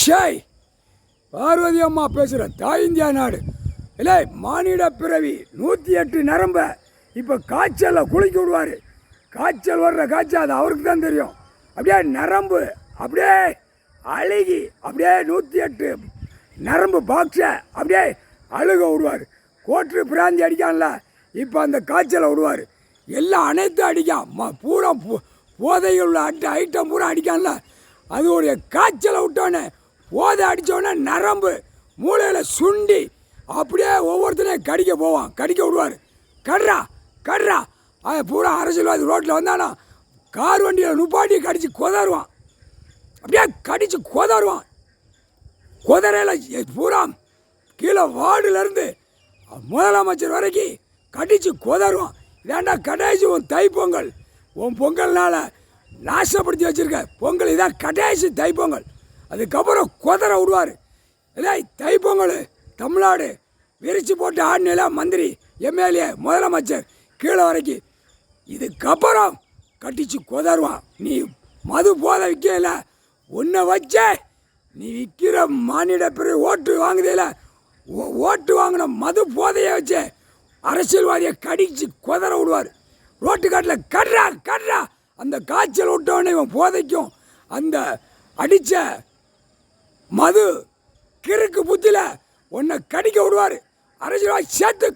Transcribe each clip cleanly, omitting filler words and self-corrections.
ஷாய் பார்வதி அம்மா பேசுகிற தாய் இந்தியா நாடு இல்லை மானிட பிறவி 108 நரம்ப இப்போ காய்ச்சலில் குளிக்க விடுவார். காய்ச்சல் வர்ற காய்ச்சல் அது அவருக்கு தான் தெரியும். அப்படியே நரம்பு அப்படியே அழுகி அப்படியே 108 நரம்பு பாக்ஸை அப்படியே அழுக விடுவார். கோட்ரு பிராந்தி அடிக்கான்ல இப்போ அந்த காய்ச்சலை விடுவார். எல்லாம் அனைத்தும் அடிக்கான் பூரா போதைகள் உள்ள ஐட்டம் பூரா அடிக்கான்ல அதோடைய காய்ச்சலை விட்டோன்னே போதை அடித்தோடனே நரம்பு மூளையில் சுண்டி அப்படியே ஒவ்வொருத்தனையும் கடிக்க போவான். கடிக்க விடுவார். கட்றா கட்றா அது பூரா அரசியல்வாதி ரோட்டில் வந்தானா கார் வண்டியில் நுப்பாட்டி கடித்து கொதருவான். அப்படியே கடித்து கொதருவான். கொதரையில் பூரா கீழே வார்டுலேருந்து முதலமைச்சர் வரைக்கும் கடித்து கொதருவான். இதாண்டா கடைசி உன் தைப்பொங்கல். உன் பொங்கல்னால் நாசப்படுத்தி வச்சுருக்க பொங்கல் இதான் கடைசி தைப்பொங்கல். அதுக்கப்புறம் கொதற விடுவார். இல்லை தைப்பொங்கல் தமிழ்நாடு விரிச்சு போட்டு ஆடினில மந்திரி எம்எல்ஏ முதலமைச்சர் கீழே வரைக்கும் இதுக்கப்புறம் கட்டிச்சு கொதருவான். நீ மது போத விற்கல உன்னை வச்ச நீ விற்கிற மானிட பிறகு ஓட்டு வாங்குதில்ல ஓட்டு வாங்கின மது போதையை வச்சு அரசியல்வாதியை கடிச்சு கொதற விடுவார். ரோட்டுக்காட்டில் கட்றா கட்றா அந்த காய்ச்சல் விட்டவொடனே இவன் போதைக்கும் அந்த அடித்த மது கிறுக்கு புத்தியில் உன்னை கடிக்க விடுவார். அரசியல்வாதி சேர்த்து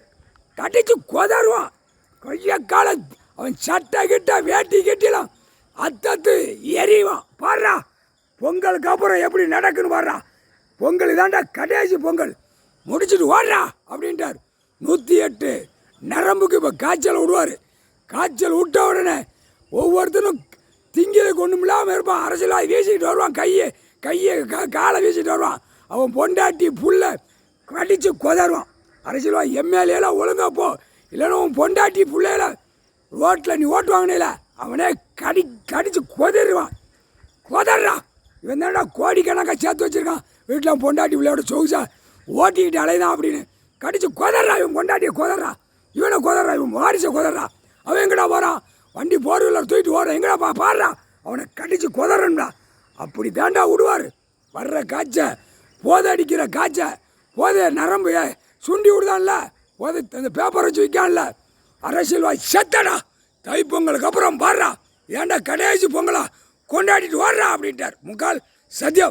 கடிச்சு கொதருவான். கொய்ய கால அவன் சட்டை கிட்ட வேட்டி கிட்டலாம் அத்தத்து எறிவான். பாடுறா பொங்கலுக்கு அப்புறம் எப்படி நடக்குன்னு பாடுறா. பொங்கல் இதாண்டா கடைசி பொங்கல் முடிச்சுட்டு ஓடுறா அப்படின்ட்டார். 108 நரம்புக்கு இப்போ காய்ச்சல் விடுவார். காய்ச்சல் விட்ட உடனே ஒவ்வொருத்தனும் திங்களுக்கு ஒன்றும் இல்லாமல் இருப்பான். அரசியலாக வீசிக்கிட்டு வருவான். கையை காலை வீசிட்டு வருவான். அவன் பொண்டாட்டி புல்ல கடிச்சு கொதருவான். அரசியல்வாதி எம்எல்ஏலாம் ஒழுங்காக போ இல்லைன்னா உன் பொண்டாட்டி புள்ளையில ரோட்டில் நீ ஓட்டு வாங்கினில அவனே கடிச்சு கொதறிவான். கொதறா இவன் தான்டா கோடிக்கணக்காக சேர்த்து வச்சுருக்கான். வீட்டில் பொண்டாட்டி பிள்ளையோட சொகுசா ஓட்டிக்கிட்டு அலைதான் அப்படின்னு கடிச்சு கொதறா. இவன் பொண்டாட்டியை கொதறா, இவனை கொதறா, இவன் வாரிசை கொதறா. அவன் எங்கடா போகிறான் வண்டி போர்வீலர் தூக்கிட்டு ஓடுறான் எங்கடா பாடுறா அவனை கடிச்சு கொதறா. அப்படி தாண்டா விடுவார். வர்ற காய்ச்ச போதை அடிக்கிற காய்ச்ச போதை நரம்பு சுண்டி விடுதான்ல போதை அந்த பேப்பர் வச்சு விற்கான்ல அரசியல்வாதி செத்தடா தைப்பொங்கலுக்கு அப்புறம் பாடுறா ஏன்டா கடைசி பொங்கலா கொண்டாடிட்டு வர்றா அப்படின்ட்டார் முக்கால் சத்தியம்.